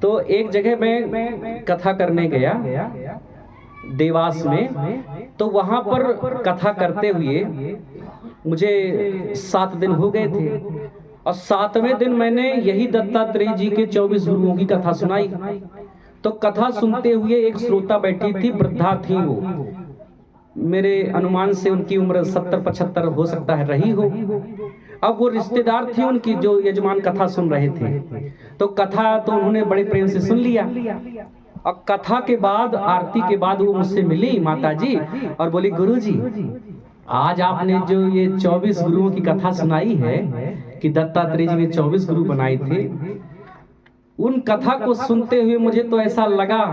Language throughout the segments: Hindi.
तो एक जगह मैं कथा करने गया देवास में, तो वहां पर कथा करते हुए मुझे 7 दिन हो गए थे और 7वें दिन मैंने यही दत्तात्रेय जी के 24 गुरुओं की कथा सुनाई। तो कथा सुनते हुए एक श्रोता बैठी थी, वृद्धा थी वो, मेरे अनुमान से उनकी उम्र 70-75 हो सकता है रही हो। अब वो रिश्तेदार थी उनकी जो यजमान कथा सुन रहे थे, तो कथा तो उन्होंने बड़े प्रेम से सुन लिया। और कथा के बाद, आरती के बाद वो मुझसे मिली माता जी और बोली, गुरु जी आज आपने जो ये 24 गुरुओं की कथा सुनाई है कि दत्तात्रेय जी ने 24 गुरु बनाए थे, उन कथा को सुनते हुए मुझे तो ऐसा लगा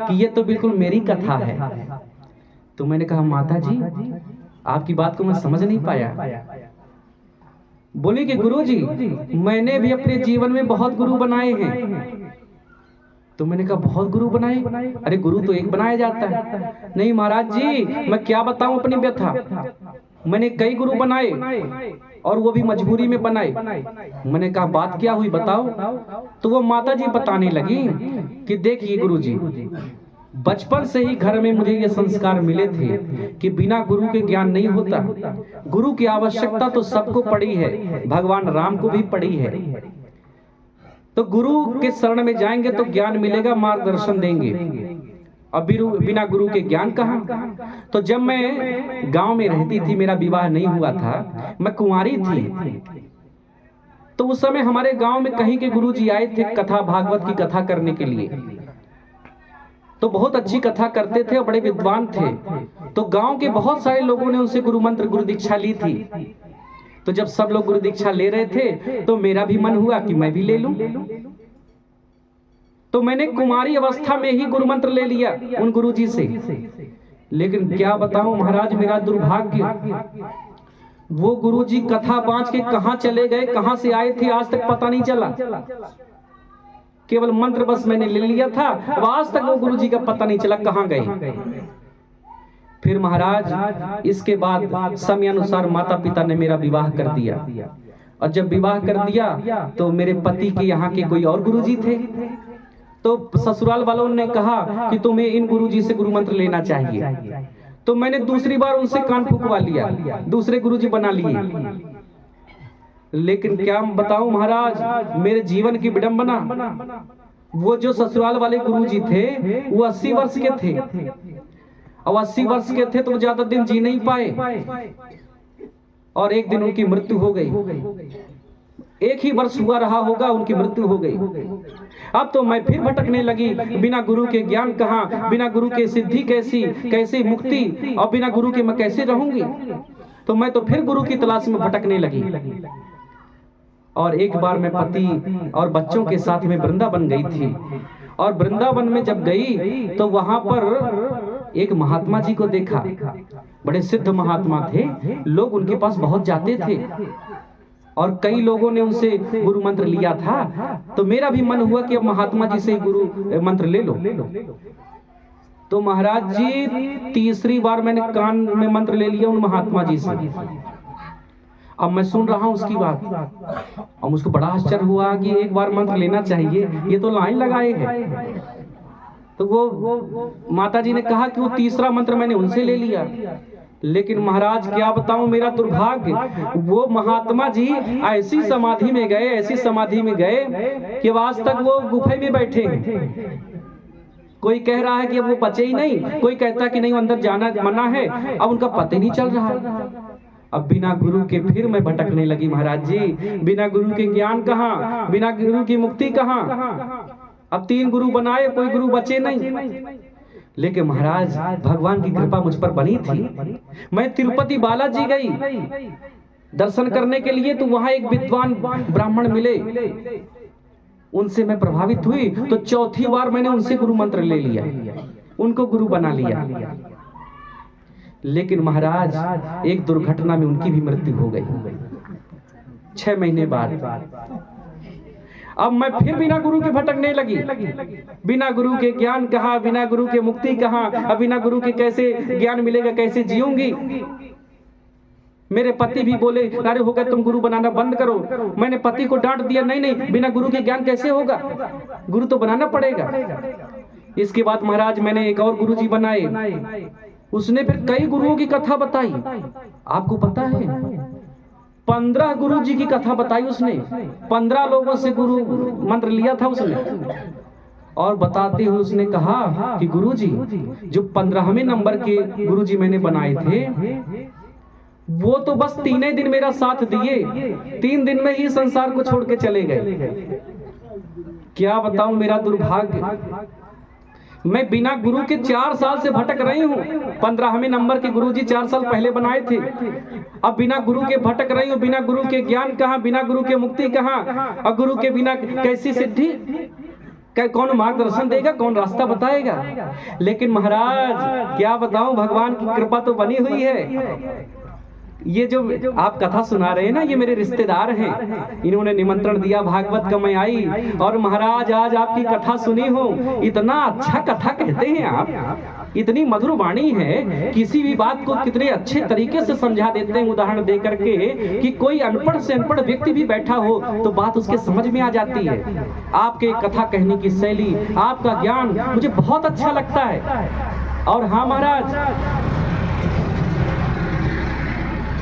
कि ये तो बिल्कुल मेरी कथा है। तो मैंने कहा, माता जी आपकी बात को मैं समझ नहीं पाया। बोली कि गुरु जी मैंने भी अपने जीवन में बहुत गुरु बनाए हैं। तो मैंने कहा, बहुत गुरु बनाए? अरे गुरु तो एक बनाया जाता है। नहीं महाराज जी, मैं क्या बताऊं अपनी व्यथा, मैंने कई गुरु बनाए और वो भी मजबूरी में बनाए। मैंने कहा, बात क्या हुई बताओ। तो वो माता जी बताने लगी कि देखिए गुरु जी, बचपन से ही घर में मुझे ये संस्कार मिले थे कि बिना गुरु के ज्ञान नहीं होता। गुरु की आवश्यकता तो सबको पड़ी है, भगवान राम को भी पड़ी है। तो गुरु के शरण में जाएंगे तो ज्ञान मिलेगा, मार्गदर्शन देंगे। अब बिना गुरु के ज्ञान कहाँ। तो जब मैं गांव में रहती थी, मेरा विवाह नहीं हुआ था, मैं कुंवारी थी, तो उस समय हमारे गांव में कहीं के गुरु जी आए थे कथा, भागवत की कथा करने के लिए। तो बहुत अच्छी कथा करते थे और बड़े विद्वान थे। तो गांव के बहुत सारे लोगों ने उनसे गुरु मंत्र, गुरु दीक्षा ली थी। तो जब सब लोग गुरु दीक्षा ले रहे थे तो मेरा भी मन हुआ कि मैं भी ले लूं। तो मैंने कुमारी अवस्था में ही गुरु मंत्र ले लिया उन गुरु जी से। लेकिन क्या बताऊं महाराज, मेरा दुर्भाग्य, वो गुरु जी कथा बांच के कहां चले गए, कहां से आए थे, आज तक पता नहीं चला। केवल मंत्र बस मैंने ले लिया था, अब आज तक वो गुरु जी का पता नहीं चला कहां गए। फिर महाराज इसके बाद समय अनुसार माता पिता ने मेरा विवाह कर दिया, और जब विवाह कर दिया तो मेरे पति के यहाँ के कोई और गुरुजी थे। तो ससुराल वालों ने कहा कि तुम्हें इन गुरुजी से गुरु मंत्र लेना चाहिए। तो मैंने दूसरी बार उनसे कान फुकवा लिया, दूसरे गुरुजी बना लिए। लेकिन क्या बताऊं महाराज, मेरे जीवन की विडंबना, वो जो ससुराल वाले गुरुजी थे वो 80 वर्ष के थे। अब 80 वर्ष के थे तो वो ज्यादा दिन जी नहीं पाए, और एक दिन उनकी मृत्यु हो गई। एक ही वर्ष हुआ रहा होगा, उनकी मृत्यु हो गई। अब तो मैं फिर भटकने लगी, बिना गुरु के ज्ञान कहाँ, बिना गुरु के सिद्धि कैसी, कैसे मुक्ति, और बिना गुरु के मैं कैसे रहूंगी। तो मैं तो फिर गुरु की तलाश में भटकने लगी। और एक बार मैं पति और बच्चों के साथ में वृंदावन गई थी, और वृंदावन में जब गई तो वहां पर एक महात्मा जी को देखा। बड़े सिद्ध महात्मा थे, लोग उनके पास बहुत जाते थे, और कई लोगों ने उनसे गुरु मंत्र लिया था। तो मेरा भी मन हुआ कि अब महात्मा जी से गुरु मंत्र ले लो। तो महाराज जी तीसरी बार मैंने कान में मंत्र ले लिया उन महात्मा जी से। अब मैं सुन रहा हूं उसकी बात, और मुझको बड़ा आश्चर्य हुआ कि एक बार मंत्र लेना चाहिए, ये तो लाइन लगाए हैं। तो वो माता जी ने कहा कि वो तीसरा मंत्र मैंने उनसे ले लिया। लेकिन महाराज क्या बताऊं मेरा दुर्भाग्य, वो महात्मा जी ऐसी समाधि में गए, ऐसी समाधि में गए कि आज तक वो गुफे में बैठे हैं। कोई कह रहा है कि अब वो बचे ही नहीं, कोई कहता है कि नहीं अंदर जाना मना है, अब उनका पता ही नहीं चल रहा है। अब बिना गुरु के फिर मैं भटकने लगी महाराज जी, बिना गुरु के ज्ञान कहाँ, बिना गुरु की मुक्ति कहाँ। अब 3 गुरु बनाए, कोई गुरु बचे नहीं। लेकिन महाराज भगवान की कृपा मुझ पर बनी थी। मैं तिरुपति बालाजी गई दर्शन करने के लिए, तो वहां एक विद्वान ब्राह्मण मिले, उनसे मैं प्रभावित हुई। तो चौथी बार मैंने उनसे गुरु मंत्र ले लिया, उनको गुरु बना लिया। लेकिन महाराज एक दुर्घटना में उनकी भी मृत्यु हो गई 6 महीने बाद। अब मैं फिर बिना गुरु के भटकने लगी, बिना गुरु के ज्ञान कहाँ, बिना गुरु के मुक्ति कहाँ, अब बिना गुरु के कैसे ज्ञान मिलेगा, कैसे जीऊंगी। मेरे पति भी बोले अरे हो गया तुम गुरु बनाना बंद करो। मैंने पति को डांट दिया, नहीं नहीं बिना गुरु के ज्ञान कैसे होगा, गुरु तो बनाना पड़ेगा। इसके बाद महाराज मैंने एक और गुरु जी बनाए। उसने फिर कई गुरुओं की कथा बताई। आपको पता है 15 गुरु जी की कथा बताई उसने। 15 लोगों से गुरु मंत्र लिया था उसने। और बताते हुए उसने कहा कि गुरु जी जो 15वें नंबर के गुरु जी मैंने बनाए थे वो तो बस 3 दिन मेरा साथ दिए, 3 दिन में ही संसार को छोड़ के चले गए। क्या बताऊं मेरा दुर्भाग्य, मैं बिना गुरु के 4 साल से भटक रही हूँ। 15वें नंबर के गुरु जी 4 साल पहले बनाए थे, अब बिना गुरु के भटक रही हूँ। बिना गुरु के ज्ञान कहाँ, बिना गुरु के मुक्ति कहाँ, और गुरु के बिना कैसी सिद्धि, कौन मार्गदर्शन देगा, कौन रास्ता बताएगा। लेकिन महाराज क्या बताऊं, भगवान की कृपा तो बनी हुई है। ये जो आप कथा सुना रहे हैं ना, ये मेरे रिश्तेदार हैं, इन्होंने निमंत्रण दिया भागवत का, मैं आई और महाराज आज आपकी कथा सुनी हो। इतना अच्छा कथा कहते हैं आप, इतनी मधुर वाणी है, किसी भी बात को कितने अच्छे तरीके से समझा देते हैं उदाहरण दे करके कि कोई अनपढ़ से अनपढ़ व्यक्ति भी बैठा हो तो बात उसके समझ में आ जाती है। आपके कथा कहने की शैली, आपका ज्ञान मुझे बहुत अच्छा लगता है। और हाँ महाराज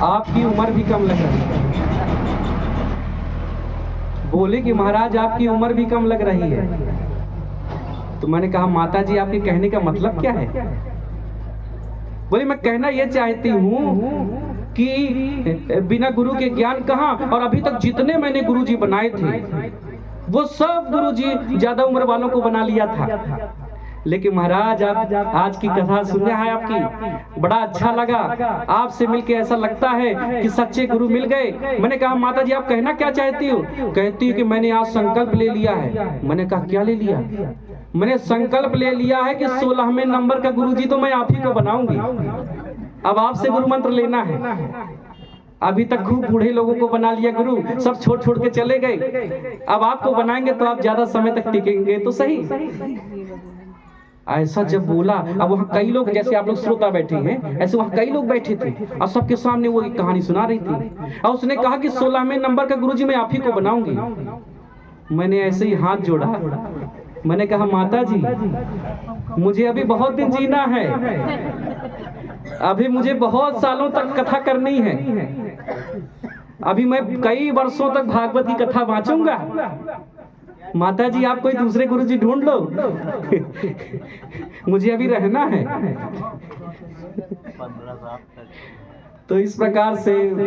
आपकी उम्र भी कम लग रही है। बोले कि महाराज आपकी उम्र भी कम लग रही है। तो मैंने कहा माता जी आपके कहने का मतलब क्या है। बोले मैं कहना यह चाहती हूँ कि बिना गुरु के ज्ञान कहाँ, और अभी तक जितने मैंने गुरु जी बनाए थे वो सब गुरु जी ज्यादा उम्र वालों को बना लिया था। लेकिन महाराज आप आज की कथा सुनने आए, आपकी बड़ा अच्छा लगा, आपसे मिलके ऐसा लगता है कि सच्चे गुरु मिल गए। मैंने कहा माता जी आप कहना क्या चाहती हो। कहती है कि मैंने आज संकल्प ले लिया है। मैंने कहा क्या ले लिया। मैंने संकल्प ले लिया है कि 16वें नंबर का गुरु जी तो मैं आप ही को बनाऊंगी। अब आपसे गुरु मंत्र लेना है। अभी तक खूब बूढ़े लोगों को बना लिया गुरु, सब छोड़ छोड़ के चले गए। अब आपको बनाएंगे तो आप ज्यादा समय तक टिकेंगे तो सही। ऐसा जब बोला, अब वहाँ कई लोग, जैसे आप लोग श्रोता बैठे हैं ऐसे वहाँ कई लोग बैठे थे और सबके सामने वो एक कहानी सुना रही थी। और उसने कहा कि 16वें नंबर का गुरुजी मैं आप ही को बनाऊंगी। मैंने ऐसे ही हाथ जोड़ा, मैंने कहा माता जी मुझे अभी बहुत दिन जीना है, अभी मुझे बहुत सालों तक कथा करनी है, अभी मैं कई वर्षों तक भागवत की कथा वांचूंगा। माता जी आप कोई दूसरे गुरुजी ढूंढ लो मुझे अभी रहना है। तो इस प्रकार से